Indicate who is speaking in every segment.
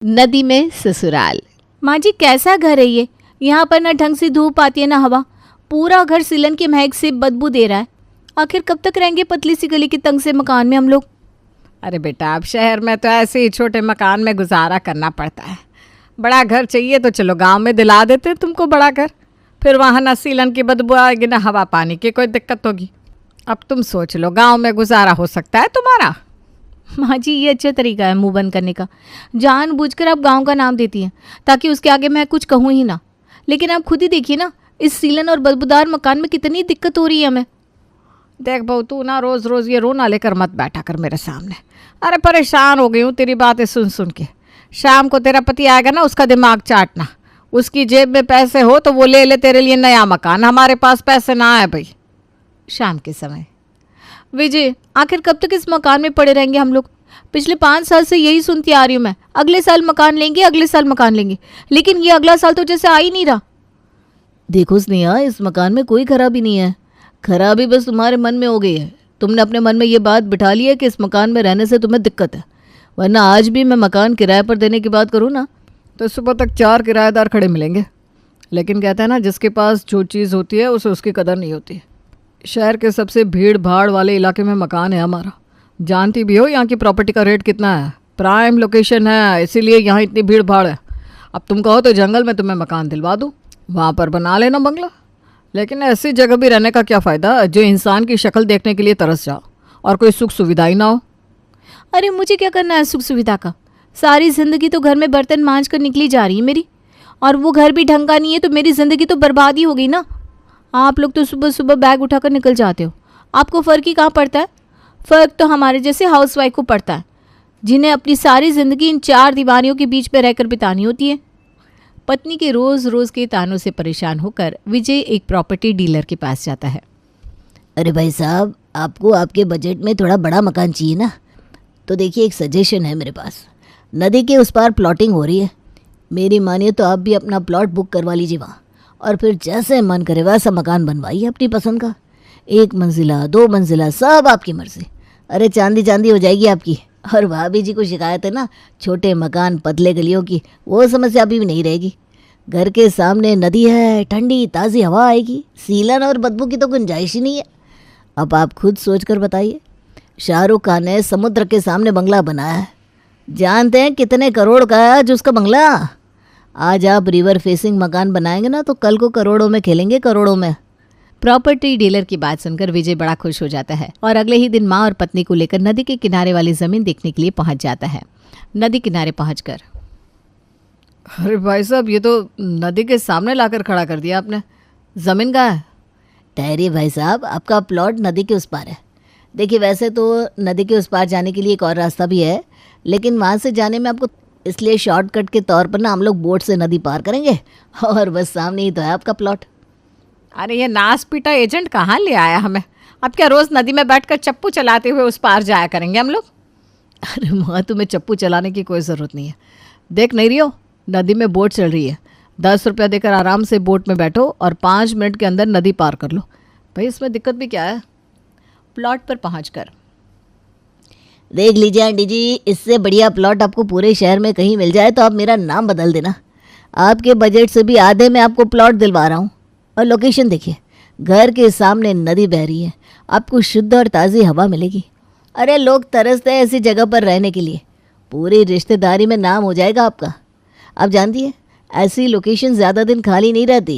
Speaker 1: नदी में ससुराल। माँ जी कैसा घर है ये? यहाँ पर ना ढंग से धूप आती है ना हवा, पूरा घर सीलन की महक से बदबू दे रहा है। आखिर कब तक रहेंगे पतली सी गली के तंग से मकान में हम लोग?
Speaker 2: अरे बेटा, अब शहर में तो ऐसे ही छोटे मकान में गुजारा करना पड़ता है। बड़ा घर चाहिए तो चलो गांव में दिला देते तुमको बड़ा घर, फिर वहाँ ना सीलन की बदबू आएगी ना हवा पानी की कोई दिक्कत होगी। अब तुम सोच लो, गांव में गुजारा हो सकता है तुम्हारा?
Speaker 1: माँ जी ये अच्छा तरीका है मुंह बंद करने का। जानबूझकर आप गांव का नाम देती हैं ताकि उसके आगे मैं कुछ कहूँ ही ना। लेकिन आप खुद ही देखिए ना, इस सीलन और बदबूदार मकान में कितनी दिक्कत हो रही है हमें।
Speaker 2: देख बहू, तू ना रोज़ रोज़ ये रोना लेकर मत बैठा कर मेरे सामने। अरे परेशान हो गई हूँ तेरी बातें सुन सुन के। शाम को तेरा पति आएगा ना, उसका दिमाग चाटना। उसकी जेब में पैसे हो तो वो ले ले तेरे लिए नया मकान, हमारे पास पैसे ना आए भाई।
Speaker 1: शाम के समय। विजय, आखिर कब तक इस मकान में पड़े रहेंगे हम लोग? पिछले 5 साल से यही सुनती आ रही हूँ मैं, अगले साल मकान लेंगे, अगले साल मकान लेंगे। लेकिन ये अगला साल तो जैसे आ ही नहीं रहा।
Speaker 3: देखो स्नेहा, इस मकान में कोई खराबी नहीं है। खराबी बस तुम्हारे मन में हो गई है। तुमने अपने मन में ये बात बिठा ली है कि इस मकान में रहने से तुम्हें दिक्कत है। वरना आज भी मैं मकान किराए पर देने की बात करूँ ना
Speaker 2: तो सुबह तक 4 किराएदार खड़े मिलेंगे। लेकिन कहते हैं ना, जिसके पास जो चीज़ होती है उसे उसकी कदर नहीं होती। शहर के सबसे भीड़ भाड़ वाले इलाके में मकान है हमारा। जानती भी हो यहाँ की प्रॉपर्टी का रेट कितना है। प्राइम लोकेशन है, इसीलिए यहाँ इतनी भीड़ भाड़ है। अब तुम कहो तो जंगल में तुम्हें मकान दिलवा दूँ, वहाँ पर बना लेना बंगला। लेकिन ऐसी जगह भी रहने का क्या फ़ायदा जो इंसान की शक्ल देखने के लिए तरस जाओ और कोई सुख सुविधा ही ना हो।
Speaker 1: अरे मुझे क्या करना है सुख सुविधा का? सारी ज़िंदगी तो घर में बर्तन मांज कर निकली जा रही है मेरी, और वो घर भी ढंग का नहीं है तो मेरी ज़िंदगी तो बर्बाद ही हो गई ना। आप लोग तो सुबह सुबह बैग उठाकर निकल जाते हो, आपको फ़र्क ही कहाँ पड़ता है? फ़र्क तो हमारे जैसे हाउसवाइफ को पड़ता है, जिन्हें अपनी सारी ज़िंदगी इन 4 दीवारियों के बीच में रहकर बितानी होती है। पत्नी के रोज़ रोज़ के तानों से परेशान होकर विजय एक प्रॉपर्टी डीलर के पास जाता है।
Speaker 3: अरे भाई साहब, आपको आपके बजट में थोड़ा बड़ा मकान चाहिए ना, तो देखिए एक सजेशन है मेरे पास। नदी के उस पार प्लॉटिंग हो रही है। मेरी मानिए तो आप भी अपना प्लॉट बुक करवा लीजिए वहाँ, और फिर जैसे मन करे वैसा मकान बनवाइए अपनी पसंद का। 1 मंजिला, 2 मंजिला, सब आपकी मर्जी। अरे चांदी चांदी हो जाएगी आपकी। और भाभी जी को शिकायत है ना छोटे मकान पतले गलियों की, वो समस्या अभी भी नहीं रहेगी। घर के सामने नदी है, ठंडी ताज़ी हवा आएगी, सीलन और बदबू की तो गुंजाइश ही नहीं है। अब आप खुद सोच कर बताइए, शाहरुख खान ने समुद्र के सामने बंगला बनाया है। जानते हैं कितने करोड़ का है आज उसका बंगला? आज आप रिवर फेसिंग मकान बनाएंगे ना तो कल को करोड़ों में खेलेंगे, करोड़ों में।
Speaker 1: प्रॉपर्टी डीलर की बात सुनकर विजय बड़ा खुश हो जाता है और अगले ही दिन माँ और पत्नी को लेकर नदी के किनारे वाली ज़मीन देखने के लिए पहुंच जाता है। नदी किनारे पहुंचकर,
Speaker 2: अरे भाई साहब, ये तो नदी के सामने लाकर खड़ा कर दिया आपने। ज़मीन कहाँ है?
Speaker 3: ठहरिए भाई साहब, आपका प्लॉट नदी के उस पार है। देखिए वैसे तो नदी के उस पार जाने के लिए एक और रास्ता भी है, लेकिन वहाँ से जाने में आपको इसलिए शॉर्टकट के तौर पर ना हम लोग बोट से नदी पार करेंगे और बस सामने ही तो है आपका प्लॉट।
Speaker 2: अरे ये नास पीटा एजेंट कहाँ ले आया हमें? अब क्या रोज़ नदी में बैठकर चप्पू चलाते हुए उस पार जाया करेंगे हम लोग?
Speaker 3: अरे माँ, तुम्हें चप्पू चलाने की कोई ज़रूरत नहीं है। देख नहीं रही हो, नदी में बोट चल रही है। 10 रुपया देकर आराम से बोट में बैठो और 5 मिनट के अंदर नदी पार कर लो। भाई इसमें दिक्कत भी क्या है?
Speaker 1: प्लॉट पर पहुंचकर,
Speaker 3: देख लीजिए आंटी जी, इससे बढ़िया प्लॉट आपको पूरे शहर में कहीं मिल जाए तो आप मेरा नाम बदल देना। आपके बजट से भी आधे में आपको प्लॉट दिलवा रहा हूँ। और लोकेशन देखिए, घर के सामने नदी बह रही है, आपको शुद्ध और ताज़ी हवा मिलेगी। अरे लोग तरसते हैं ऐसी जगह पर रहने के लिए। पूरी रिश्तेदारी में नाम हो जाएगा आपका। आप जानती है, ऐसी लोकेशन ज़्यादा दिन खाली नहीं रहती।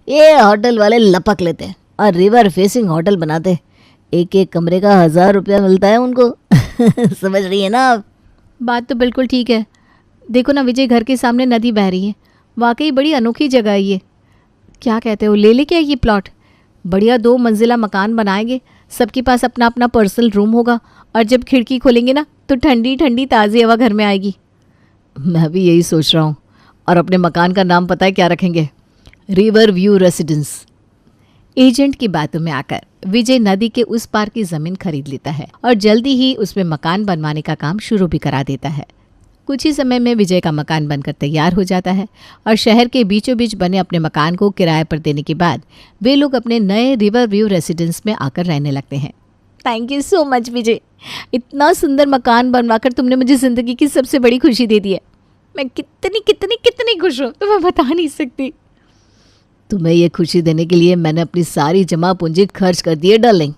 Speaker 3: ये होटल वाले लपक लेते हैं और रिवर फेसिंग होटल बनाते। एक एक कमरे का 1000 रुपया मिलता है उनको। समझ रही है ना आप?
Speaker 1: बात तो बिल्कुल ठीक है। देखो ना विजय, घर के सामने नदी बह रही है, वाकई बड़ी अनोखी जगह है ये। क्या कहते हो, ले क्या ये प्लॉट? बढ़िया 2 मंजिला मकान बनाएंगे, सबके पास अपना अपना पर्सनल रूम होगा, और जब खिड़की खोलेंगे ना तो ठंडी ठंडी ताज़ी हवा घर में आएगी।
Speaker 3: मैं भी यही सोच रहा हूँ। और अपने मकान का नाम पता है क्या रखेंगे? River view residence.
Speaker 1: एजेंट की बातों में आकर विजय नदी के उस पार की ज़मीन खरीद लेता है और जल्दी ही उसमें मकान बनवाने का काम शुरू भी करा देता है। कुछ ही समय में विजय का मकान बनकर तैयार हो जाता है और शहर के बीचों बीच बने अपने मकान को किराए पर देने के बाद वे लोग अपने नए रिवर व्यू रेसिडेंस में आकर रहने लगते हैं। थैंक यू सो मच विजय, इतना सुंदर मकान बनवाकर तुमने मुझे ज़िंदगी की सबसे बड़ी खुशी दे दी है। मैं कितनी कितनी कितनी खुश हूँ, तो मैं बता नहीं सकती।
Speaker 3: तुम्हें ये खुशी देने के लिए मैंने अपनी सारी जमा पूंजी खर्च कर दी है डार्लिंग।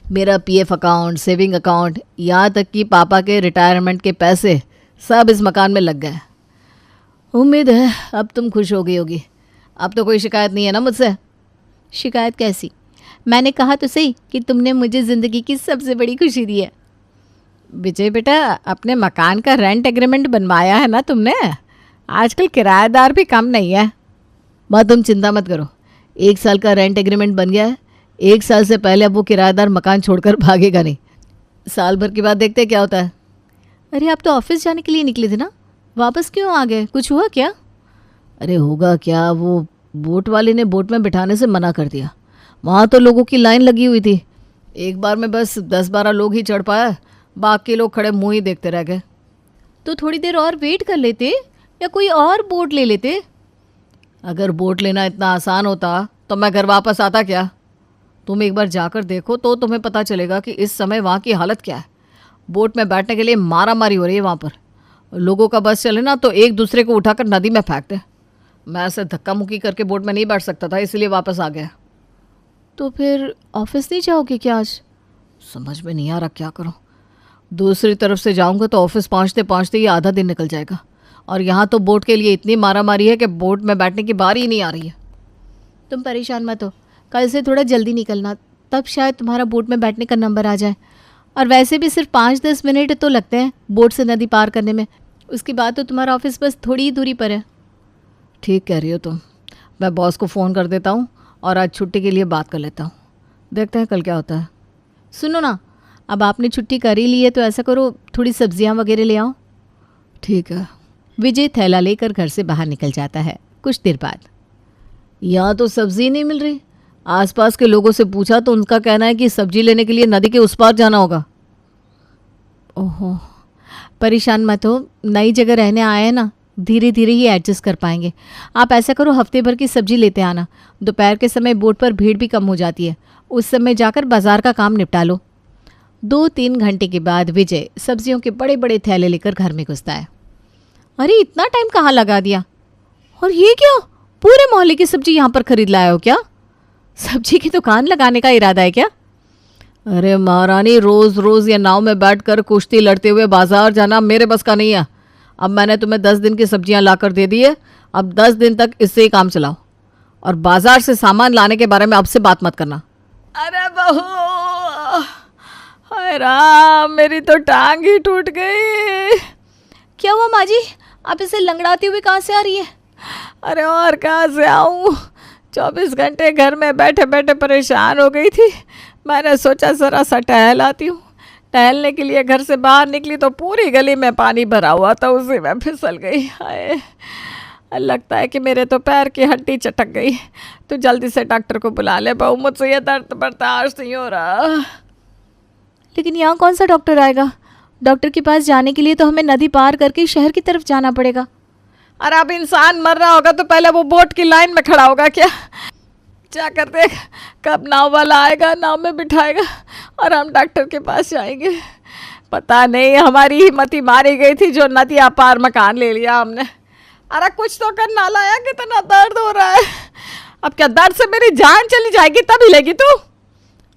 Speaker 3: मेरा पीएफ अकाउंट, सेविंग अकाउंट, यहाँ तक कि पापा के रिटायरमेंट के पैसे सब इस मकान में लग गए। उम्मीद है अब तुम खुश हो गई होगी। अब तो कोई शिकायत नहीं है ना मुझसे?
Speaker 1: शिकायत कैसी? मैंने कहा तो सही कि तुमने मुझे ज़िंदगी की सबसे बड़ी खुशी दी है।
Speaker 2: विजय बेटा, अपने मकान का रेंट एग्रीमेंट बनवाया है ना तुमने? आजकल किराएदार भी कम नहीं है।
Speaker 3: माँ तुम चिंता मत करो, 1 साल का रेंट एग्रीमेंट बन गया है। 1 साल से पहले अब वो किराएदार मकान छोड़कर भागेगा नहीं। साल भर के बाद देखते क्या होता है।
Speaker 1: अरे आप तो ऑफिस जाने के लिए निकले थे ना, वापस क्यों आ गए? कुछ हुआ क्या?
Speaker 3: अरे होगा क्या, वो बोट वाले ने बोट में बिठाने से मना कर दिया। वहाँ तो लोगों की लाइन लगी हुई थी। एक बार में बस 10-12 लोग ही चढ़ पाया, बाकी लोग खड़े मुँह ही देखते रह गए।
Speaker 1: तो थोड़ी देर और वेट कर लेते या कोई और बोट ले लेते।
Speaker 3: अगर बोट लेना इतना आसान होता तो मैं घर वापस आता क्या? तुम एक बार जाकर देखो तो तुम्हें पता चलेगा कि इस समय वहाँ की हालत क्या है। बोट में बैठने के लिए मारा मारी हो रही है वहाँ पर। लोगों का बस चले ना तो एक दूसरे को उठाकर नदी में फेंक दे। मैं ऐसे धक्का मुक्की करके बोट में नहीं बैठ सकता था, इसलिए वापस आ गया।
Speaker 1: तो फिर ऑफिस नहीं जाओगे क्या आज?
Speaker 3: समझ में नहीं आ रहा क्या करूँ। दूसरी तरफ से जाऊँगा तो ऑफिस पहुँचते पहुँचते ही आधा दिन निकल जाएगा, और यहाँ तो बोट के लिए इतनी मारा मारी है कि बोट में बैठने की बारी ही नहीं आ रही है।
Speaker 1: तुम परेशान मत हो, कल से थोड़ा जल्दी निकलना, तब शायद तुम्हारा बोट में बैठने का नंबर आ जाए। और वैसे भी सिर्फ 5-10 मिनट तो लगते हैं बोट से नदी पार करने में। उसके बाद तो तुम्हारा ऑफिस बस थोड़ी ही दूरी पर है।
Speaker 3: ठीक कह रही हो तुम। मैं बॉस को फ़ोन कर देता हूँ और आज छुट्टी के लिए बात कर लेता हूँ। देखते हैं कल क्या होता है।
Speaker 1: सुनो ना, अब आपने छुट्टी कर ही ली है तो ऐसा करो, थोड़ी सब्जियां वगैरह ले आओ।
Speaker 3: ठीक है।
Speaker 1: विजय थैला लेकर घर से बाहर निकल जाता है। कुछ देर बाद
Speaker 3: यहाँ तो सब्जी नहीं मिल रही। आसपास के लोगों से पूछा तो उनका कहना है कि सब्जी लेने के लिए नदी के उस पार जाना होगा।
Speaker 1: ओहो, परेशान मत हो, नई जगह रहने आए हैं ना, धीरे धीरे ही एडजस्ट कर पाएंगे। आप ऐसा करो, हफ्ते भर की सब्जी लेते आना। दोपहर के समय बोट पर भीड़ भी कम हो जाती है, उस समय जाकर बाजार का काम निपटा लो। 2-3 घंटे के बाद विजय सब्जियों के बड़े बड़े थैले लेकर घर में घुसता है। अरे इतना टाइम कहाँ लगा दिया? और ये क्या, पूरे मोहल्ले की सब्जी यहाँ पर खरीद लाए हो क्या? सब्जी की दुकान लगाने का इरादा है क्या?
Speaker 3: अरे महारानी, रोज़ रोज़ ये नाव में बैठकर कुश्ती लड़ते हुए बाजार जाना मेरे बस का नहीं है। अब मैंने तुम्हें 10 दिन की सब्जियां लाकर दे दी है, अब 10 दिन तक इससे ही काम चलाओ, और बाजार से सामान लाने के बारे में अब से बात मत करना।
Speaker 2: अरे बहू, हाय राम, मेरी तो टांग ही टूट गई।
Speaker 1: क्या हुआ माँ जी, आप इसे लंगड़ाती हुई कहाँ से आ रही है?
Speaker 2: अरे और कहाँ से आऊँ, 24 घंटे घर में बैठे बैठे परेशान हो गई थी। मैंने सोचा ज़रा सा टहल आती हूँ। टहलने के लिए घर से बाहर निकली तो पूरी गली में पानी भरा हुआ था, उसी में फिसल गई। हाय, लगता है कि मेरे तो पैर की हड्डी चटक गई। तो जल्दी से डॉक्टर को बुला ले बहू, मुझसे ये दर्द बर्दाश्त नहीं हो रहा।
Speaker 1: लेकिन यहाँ कौन सा डॉक्टर आएगा? डॉक्टर के पास जाने के लिए तो हमें नदी पार करके शहर की तरफ जाना पड़ेगा।
Speaker 2: अरे अब इंसान मर रहा होगा तो पहले वो बोट की लाइन में खड़ा होगा क्या? जाकर देख कब नाव वाला आएगा, नाव में बिठाएगा और हम डॉक्टर के पास जाएंगे। पता नहीं हमारी हिम्मत ही मारी गई थी जो नदी पार मकान ले लिया हमने। अरे कुछ तो करना लाया, कितना दर्द हो रहा है। अब क्या दर्द से मेरी जान चली जाएगी तब हिलेगी तू?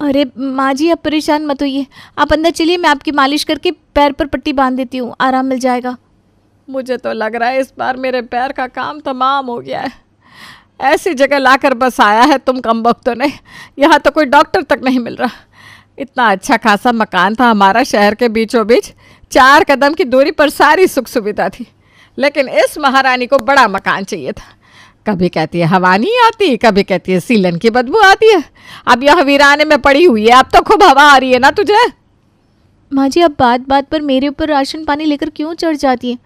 Speaker 1: अरे माँ जी, आप परेशान मत होइए, आप अंदर चलिए, मैं आपकी मालिश करके पैर पर पट्टी बांध देती हूँ, आराम मिल जाएगा।
Speaker 2: मुझे तो लग रहा है इस बार मेरे पैर का काम तमाम हो गया है। ऐसी जगह लाकर बसाया है तुम कमबख्तों ने, यहाँ तो कोई डॉक्टर तक नहीं मिल रहा। इतना अच्छा खासा मकान था हमारा शहर के बीचों बीच, 4 कदम की दूरी पर सारी सुख सुविधा थी, लेकिन इस महारानी को बड़ा मकान चाहिए था। कभी कहती है हवा नहीं आती, कभी कहती है सीलन की बदबू आती है। अब यह वीराने में पड़ी हुई है, अब तो खूब हवा आ रही है ना तुझे।
Speaker 1: माँ जी, आप बात बात पर मेरे ऊपर राशन पानी लेकर क्यों चढ़ जाती हैं?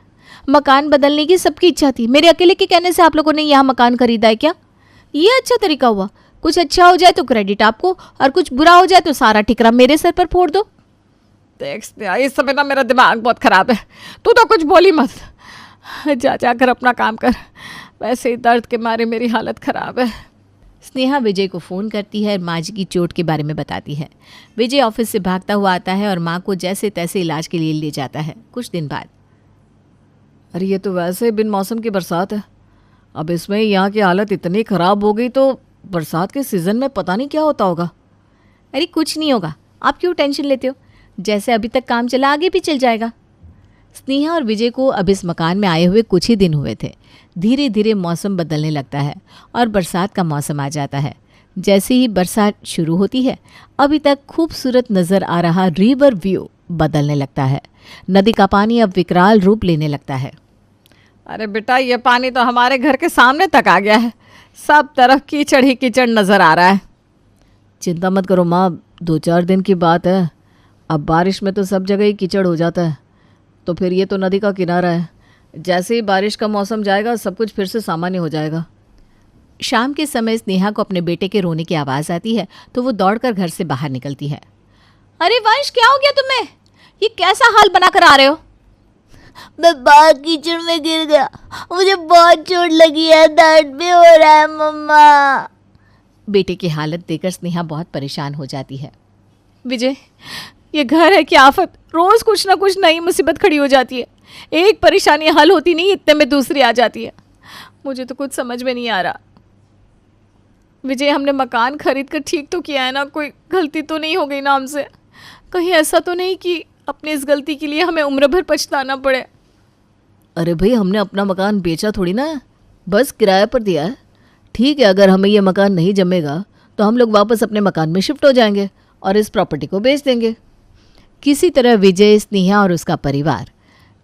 Speaker 1: मकान बदलने की सबकी इच्छा थी, मेरे अकेले के कहने से आप लोगों ने यहाँ मकान खरीदा है क्या? ये अच्छा तरीका हुआ? कुछ अच्छा हो जाए तो क्रेडिट आपको, और कुछ बुरा हो जाए तो सारा ठिकरा मेरे सर पर फोड़ दो।
Speaker 2: देख इस समय ना मेरा दिमाग बहुत ख़राब है, तू तो कुछ बोली मत, जाकर अपना काम कर। वैसे ही दर्द के मारे मेरी हालत ख़राब है।
Speaker 1: स्नेहा विजय को फ़ोन करती है और माँ जी की चोट के बारे में बताती है। विजय ऑफिस से भागता हुआ आता है और माँ को जैसे तैसे इलाज के लिए ले जाता है। कुछ दिन बाद
Speaker 2: अरे ये तो वैसे बिन मौसम की बरसात है। अब इसमें यहाँ की हालत इतनी ख़राब हो गई तो बरसात के सीज़न में पता नहीं क्या होता होगा।
Speaker 1: अरे कुछ नहीं होगा, आप क्यों टेंशन लेते हो? जैसे अभी तक काम चला आगे भी चल जाएगा। स्नेहा और विजय को अब इस मकान में आए हुए कुछ ही दिन हुए थे। धीरे धीरे मौसम बदलने लगता है और बरसात का मौसम आ जाता है। जैसे ही बरसात शुरू होती है, अभी तक खूबसूरत नज़र आ रहा रिवर व्यू बदलने लगता है। नदी का पानी अब विकराल रूप लेने लगता है।
Speaker 2: अरे बेटा, ये पानी तो हमारे घर के सामने तक आ गया है। सब तरफ कीचड़ ही कीचड़ नज़र आ रहा है। चिंता मत करो माँ, 2-4 दिन की बात है। अब बारिश में तो सब जगह ही कीचड़ हो जाता है, तो फिर ये तो नदी का किनारा है। जैसे ही बारिश का मौसम जाएगा सब कुछ फिर से सामान्य हो जाएगा।
Speaker 1: शाम के समय स्नेहा को अपने बेटे के रोने की आवाज़ आती है तो वो दौड़कर घर से बाहर निकलती है। अरे वंश, क्या हो गया तुम्हें? ये कैसा हाल बनाकर आ रहे हो?
Speaker 3: मैं बाहर कीचड़ में गिर गया, मुझे बहुत चोट लगी है, दर्द भी हो रहा है मम्मा।
Speaker 1: बेटे की हालत देखकर स्नेहा बहुत परेशान हो जाती है। विजय, ये घर है कि आफत? रोज कुछ ना कुछ नई मुसीबत खड़ी हो जाती है। एक परेशानी हल होती नहीं, इतने में दूसरी आ जाती है। मुझे तो कुछ समझ में नहीं आ रहा। विजय, हमने मकान खरीद कर ठीक तो किया है ना? कोई गलती तो नहीं हो गई ना हमसे? कहीं ऐसा तो नहीं कि अपनी इस गलती के लिए हमें उम्र भर पछताना पड़े?
Speaker 2: अरे भाई, हमने अपना मकान बेचा थोड़ी ना, बस किराए पर दिया है। ठीक है, अगर हमें ये मकान नहीं जमेगा तो हम लोग वापस अपने मकान में शिफ्ट हो जाएंगे और इस प्रॉपर्टी को बेच देंगे।
Speaker 1: किसी तरह विजय, स्नेहा और उसका परिवार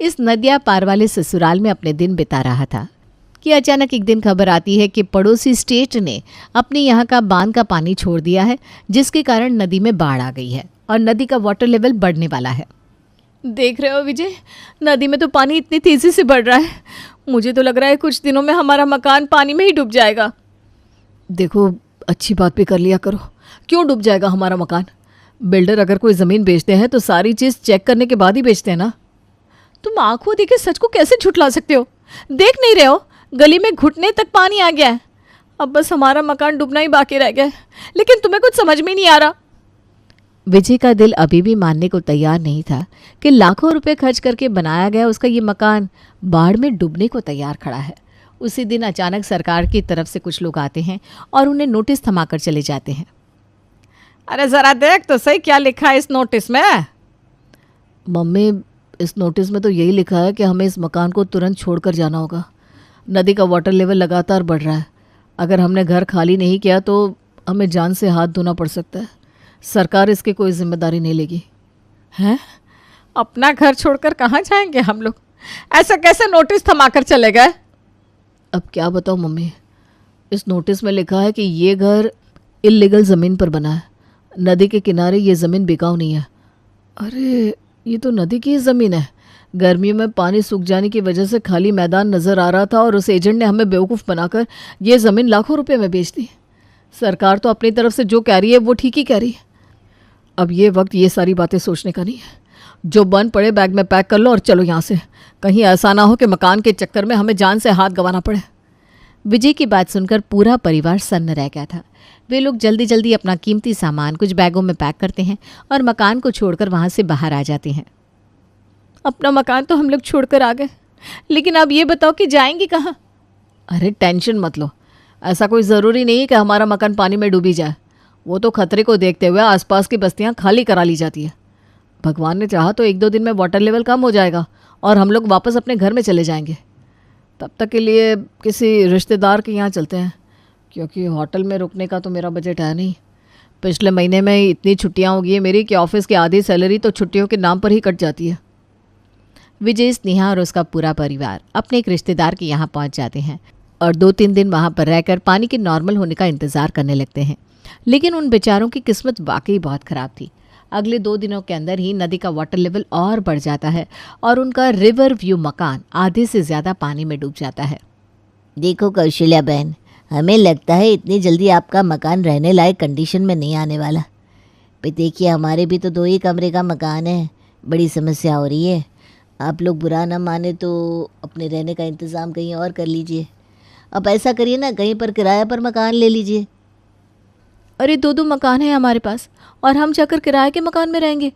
Speaker 1: इस नदिया पार वाले ससुराल में अपने दिन बिता रहा था कि अचानक एक दिन खबर आती है कि पड़ोसी स्टेट ने अपने यहाँ का बांध का पानी छोड़ दिया है, जिसके कारण नदी में बाढ़ आ गई है और नदी का वाटर लेवल बढ़ने वाला है। देख रहे हो विजय, नदी में तो पानी इतनी तेज़ी से बढ़ रहा है, मुझे तो लग रहा है कुछ दिनों में हमारा मकान पानी में ही डूब जाएगा।
Speaker 2: देखो, अच्छी बात भी कर लिया करो। क्यों डूब जाएगा हमारा मकान? बिल्डर अगर कोई ज़मीन बेचते हैं तो सारी चीज़ चेक करने के बाद ही बेचते हैं ना।
Speaker 1: तुम आंखों देखे सच को कैसे झुठला सकते हो? देख नहीं रहे हो, गली में घुटने तक पानी आ गया है। अब बस हमारा मकान डूबना ही बाकी रह गया है, लेकिन तुम्हें कुछ समझ में नहीं आ रहा। विजय का दिल अभी भी मानने को तैयार नहीं था कि लाखों रुपए खर्च करके बनाया गया उसका ये मकान बाढ़ में डूबने को तैयार खड़ा है। उसी दिन अचानक सरकार की तरफ से कुछ लोग आते हैं और उन्हें नोटिस थमाकर चले जाते हैं।
Speaker 2: अरे ज़रा देख तो सही क्या लिखा है इस नोटिस में। मम्मी, इस नोटिस में तो यही लिखा है कि हमें इस मकान को तुरंत छोड़कर जाना होगा। नदी का वाटर लेवल लगातार बढ़ रहा है। अगर हमने घर खाली नहीं किया तो हमें जान से हाथ धोना पड़ सकता है। सरकार इसकी कोई जिम्मेदारी नहीं लेगी।
Speaker 1: हैं? अपना घर छोड़कर कहाँ जाएंगे हम लोग? ऐसा कैसे नोटिस थमाकर चले गए?
Speaker 2: अब क्या बताऊँ मम्मी, इस नोटिस में लिखा है कि ये घर इल्लीगल ज़मीन पर बना है। नदी के किनारे ये ज़मीन बिकाऊ नहीं है। अरे, ये तो नदी की ज़मीन है। गर्मियों में पानी सूख जाने की वजह से खाली मैदान नज़र आ रहा था और उस एजेंट ने हमें बेवकूफ़ बनाकर ये ज़मीन लाखों रुपए में बेच दी। सरकार तो अपनी तरफ से जो कह रही है वो ठीक ही कह रही है। अब ये वक्त ये सारी बातें सोचने का नहीं है। जो बन पड़े बैग में पैक कर लो और चलो यहाँ से। कहीं ऐसा ना हो कि मकान के चक्कर में हमें जान से हाथ गंवाना पड़े।
Speaker 1: विजय की बात सुनकर पूरा परिवार सन्न रह गया था। वे लोग जल्दी जल्दी अपना कीमती सामान कुछ बैगों में पैक करते हैं और मकान को छोड़कर वहाँ से बाहर आ जाते हैं। अपना मकान तो हम लोग छोड़कर आ गए, लेकिन अब ये बताओ कि जाएंगे कहाँ?
Speaker 2: अरे टेंशन मत लो, ऐसा कोई ज़रूरी नहीं है कि हमारा मकान पानी में डूबी जाए। वो तो खतरे को देखते हुए आसपास की बस्तियाँ खाली करा ली जाती है। भगवान ने चाहा तो 1-2 दिन में वाटर लेवल कम हो जाएगा और हम लोग वापस अपने घर में चले जाएंगे। तब तक के लिए किसी रिश्तेदार के यहाँ चलते हैं, क्योंकि होटल में रुकने का तो मेरा बजट है नहीं। पिछले महीने में इतनी छुट्टियाँ हो गई है मेरी कि ऑफिस की आधी सैलरी तो छुट्टियों के नाम पर ही कट जाती है।
Speaker 1: विजय, स्नेहा और उसका पूरा परिवार अपने एक रिश्तेदार के यहाँ पहुँच जाते हैं और 2-3 दिन वहाँ पर रहकर पानी के नॉर्मल होने का इंतज़ार करने लगते हैं। लेकिन उन बेचारों की किस्मत वाकई बहुत ख़राब थी। अगले 2 दिनों के अंदर ही नदी का वाटर लेवल और बढ़ जाता है और उनका रिवर व्यू मकान आधे से ज़्यादा पानी में डूब जाता है।
Speaker 3: देखो कौशल्या बहन, हमें लगता है इतनी जल्दी आपका मकान रहने लायक कंडीशन में नहीं आने वाला। भाई देखिए, हमारे भी तो 2 ही कमरे का मकान है, बड़ी समस्या हो रही है। आप लोग बुरा ना माने तो अपने रहने का इंतज़ाम कहीं और कर लीजिए। अब ऐसा करिए ना, कहीं पर किराया पर मकान ले लीजिए।
Speaker 1: अरे 2-2 मकान है हमारे पास और हम जाकर किराए के मकान में रहेंगे।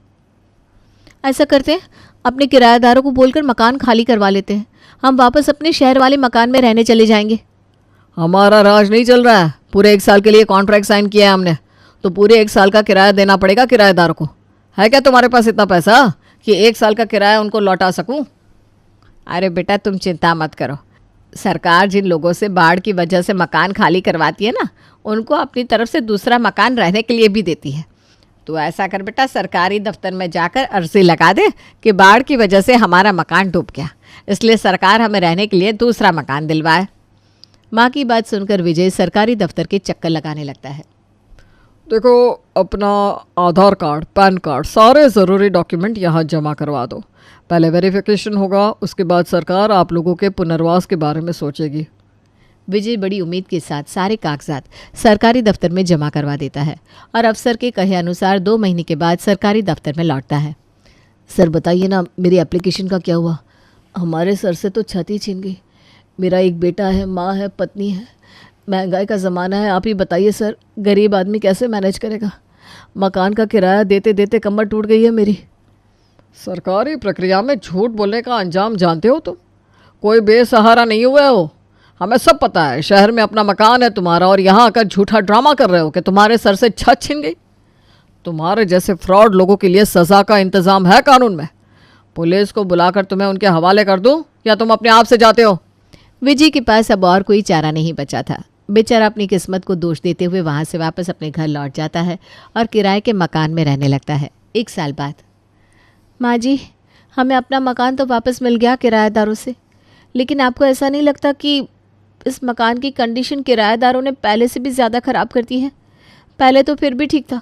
Speaker 1: ऐसा करते हैं, अपने किराएदारों को बोलकर मकान खाली करवा लेते हैं। हम वापस अपने शहर वाले मकान में रहने चले जाएंगे।
Speaker 2: हमारा राज नहीं चल रहा है। पूरे 1 साल के लिए कॉन्ट्रैक्ट साइन किया है हमने, तो पूरे 1 साल का किराया देना पड़ेगा किराएदार को। है क्या तुम्हारे पास इतना पैसा कि 1 साल का किराया उनको लौटा सकूं?
Speaker 1: अरे बेटा तुम चिंता मत करो, सरकार जिन लोगों से बाढ़ की वजह से मकान खाली करवाती है ना, उनको अपनी तरफ से दूसरा मकान रहने के लिए भी देती है। तो ऐसा कर बेटा, सरकारी दफ्तर में जाकर अर्जी लगा दे कि बाढ़ की वजह से हमारा मकान डूब गया, इसलिए सरकार हमें रहने के लिए दूसरा मकान दिलवाए। माँ की बात सुनकर विजय सरकारी दफ्तर के चक्कर लगाने लगता है।
Speaker 2: देखो, अपना आधार कार्ड, पैन कार्ड, सारे ज़रूरी डॉक्यूमेंट यहाँ जमा करवा दो। पहले वेरिफिकेशन होगा, उसके बाद सरकार आप लोगों के पुनर्वास के बारे में सोचेगी।
Speaker 1: विजय बड़ी उम्मीद के साथ सारे कागजात सरकारी दफ्तर में जमा करवा देता है और अफसर के कहे अनुसार 2 महीने के बाद सरकारी दफ्तर में लौटता है।
Speaker 3: सर बताइए ना, मेरी एप्लीकेशन का क्या हुआ? हमारे सर से तो छत ही छीन गई। मेरा एक बेटा है, माँ है, पत्नी है। महंगाई का ज़माना है, आप ही बताइए सर, गरीब आदमी कैसे मैनेज करेगा? मकान का किराया देते देते कमर टूट गई है मेरी।
Speaker 2: सरकारी प्रक्रिया में झूठ बोलने का अंजाम जानते हो तुम? कोई बेसहारा नहीं हुए हो, हमें सब पता है। शहर में अपना मकान है तुम्हारा और यहाँ आकर झूठा ड्रामा कर रहे हो कि तुम्हारे सर से छत छिन गई। तुम्हारे जैसे फ्रॉड लोगों के लिए सज़ा का इंतज़ाम है कानून में। पुलिस को बुलाकर तुम्हें उनके हवाले कर दूं या तुम अपने आप से जाते हो?
Speaker 1: विजय के पास अब और कोई चारा नहीं बचा था। बेचारा अपनी किस्मत को दोष देते हुए वहाँ से वापस अपने घर लौट जाता है और किराए के मकान में रहने लगता है। 1 साल बाद, माँ जी, हमें अपना मकान तो वापस मिल गया किराएदारों से, लेकिन आपको ऐसा नहीं लगता कि इस मकान की कंडीशन किराएदारों ने पहले से भी ज़्यादा ख़राब कर दी है? पहले तो फिर भी ठीक था,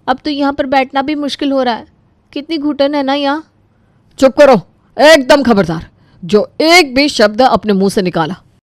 Speaker 1: अब तो यहाँ पर बैठना भी मुश्किल हो रहा है। कितनी घुटन है ना यहाँ।
Speaker 2: चुप करो, एकदम खबरदार। जो एक भी शब्द अपने मुंह से निकाला